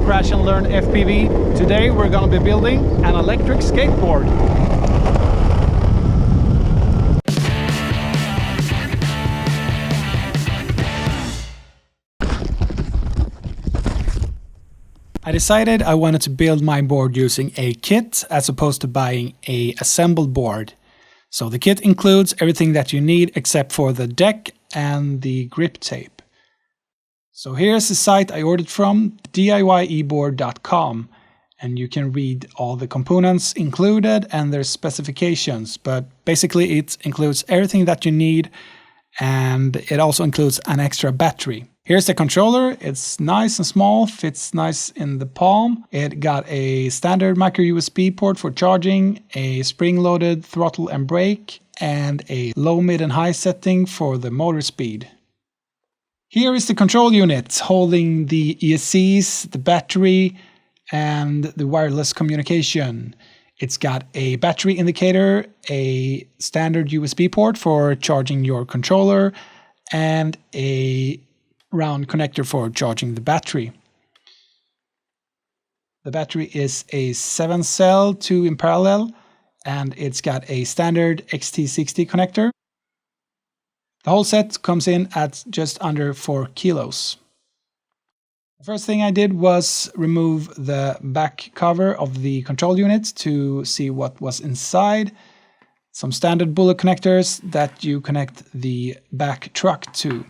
Crash and Learn FPV. Today we're going to be building an electric skateboard. I decided I wanted to build my board using a kit as opposed to buying a assembled board. So the kit includes everything that you need except for the deck and the grip tape. So here's the site I ordered from, DIYeboard.com, and you can read all the components included and their specifications, but basically it includes everything that you need, and it also includes an extra battery. Here's the controller. It's nice and small, fits nice in the palm. It got a standard micro USB port for charging, a spring-loaded throttle and brake, and a low, mid and high setting for the motor speed. Here is the control unit holding the ESCs, the battery, and the wireless communication. It's got a battery indicator, a standard USB port for charging your controller, and a round connector for charging the battery. The battery is a 7-cell, 2 in parallel, and it's got a standard XT60 connector. The whole set comes in at just under 4 kilos. The first thing I did was remove the back cover of the control unit to see what was inside. Some standard bullet connectors that you connect the back truck to.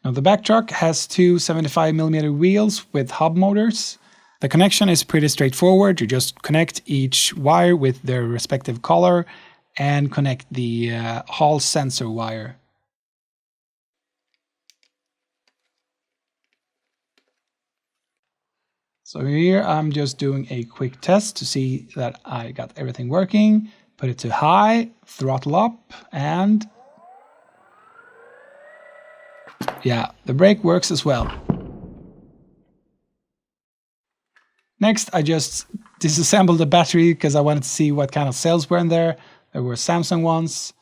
Now the back truck has two 75mm wheels with hub motors. The connection is pretty straightforward. You just connect each wire with their respective color and connect the hall sensor wire. So here I'm just doing a quick test to see that I got everything working. Put it to high, throttle up, and yeah, the brake works as well. Next, I just disassembled the battery because I wanted to see what kind of cells were in there. There were Samsung ones.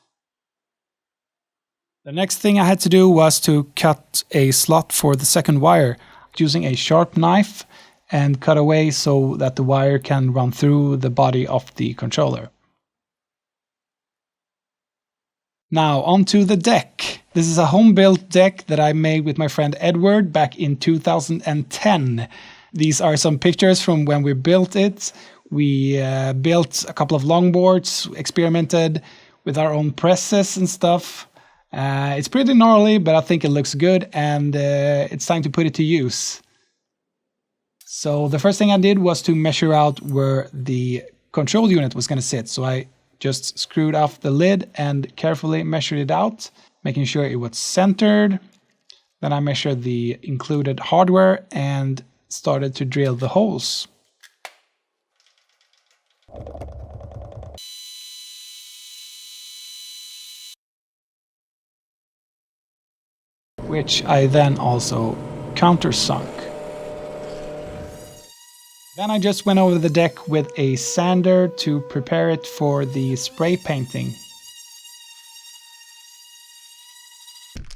The next thing I had to do was to cut a slot for the second wire using a sharp knife and cut away so that the wire can run through the body of the controller. Now onto the deck. This is a home-built deck that I made with my friend Edward back in 2010. These are some pictures from when we built it. We built a couple of longboards, experimented with our own presses and stuff. It's pretty gnarly, but I think it looks good, and it's time to put it to use. So the first thing I did was to measure out where the control unit was going to sit. So I just screwed off the lid and carefully measured it out, making sure it was centered. Then I measured the included hardware and started to drill the holes. Which I then also countersunk. Then I just went over the deck with a sander to prepare it for the spray painting.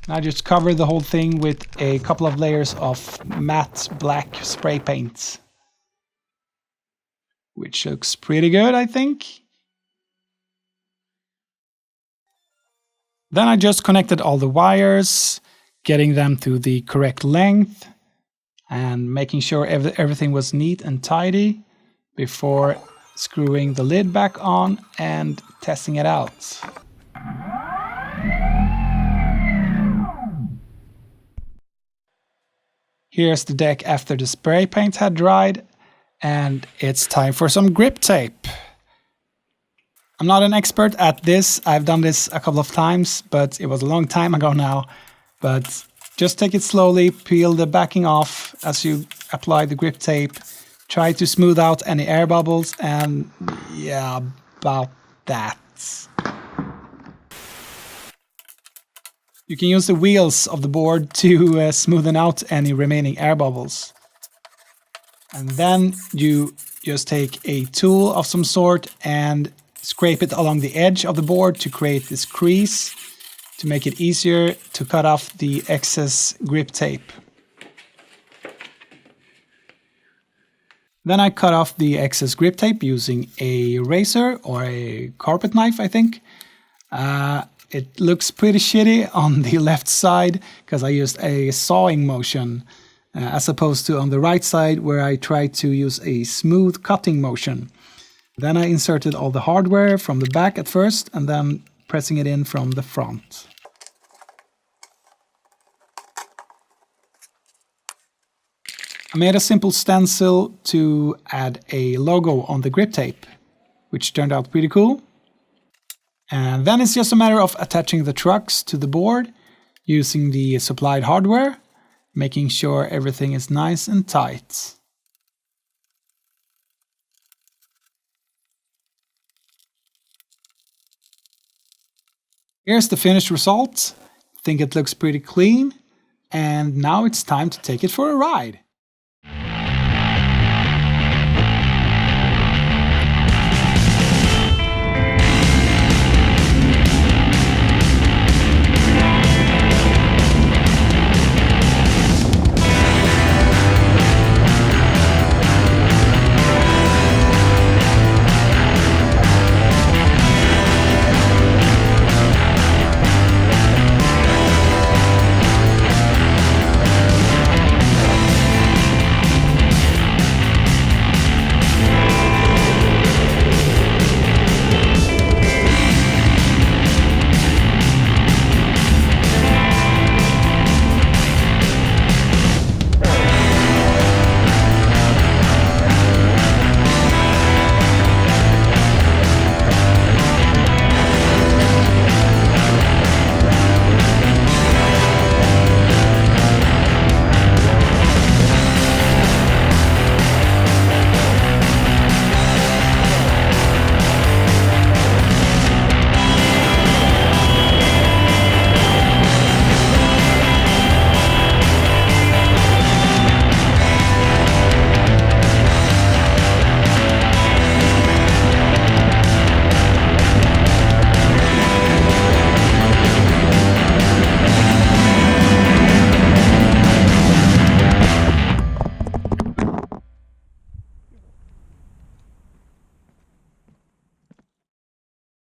I just covered the whole thing with a couple of layers of matte black spray paint, which looks pretty good, I think. Then I just connected all the wires, getting them to the correct length and making sure everything was neat and tidy before screwing the lid back on and testing it out. Here's the deck after the spray paint had dried, and it's time for some grip tape. I'm not an expert at this. I've done this a couple of times, but it was a long time ago now. But just take it slowly, peel the backing off as you apply the grip tape. Try to smooth out any air bubbles, and yeah, about that. You can use the wheels of the board to smoothen out any remaining air bubbles. And then you just take a tool of some sort and scrape it along the edge of the board to create this crease to make it easier to cut off the excess grip tape. Then I cut off the excess grip tape using a razor or a carpet knife, I think. It looks pretty shitty on the left side because I used a sawing motion as opposed to on the right side where I tried to use a smooth cutting motion. Then I inserted all the hardware from the back at first and then pressing it in from the front. I made a simple stencil to add a logo on the grip tape, which turned out pretty cool. And then it's just a matter of attaching the trucks to the board using the supplied hardware, making sure everything is nice and tight. Here's the finished result. I think it looks pretty clean. And now it's time to take it for a ride.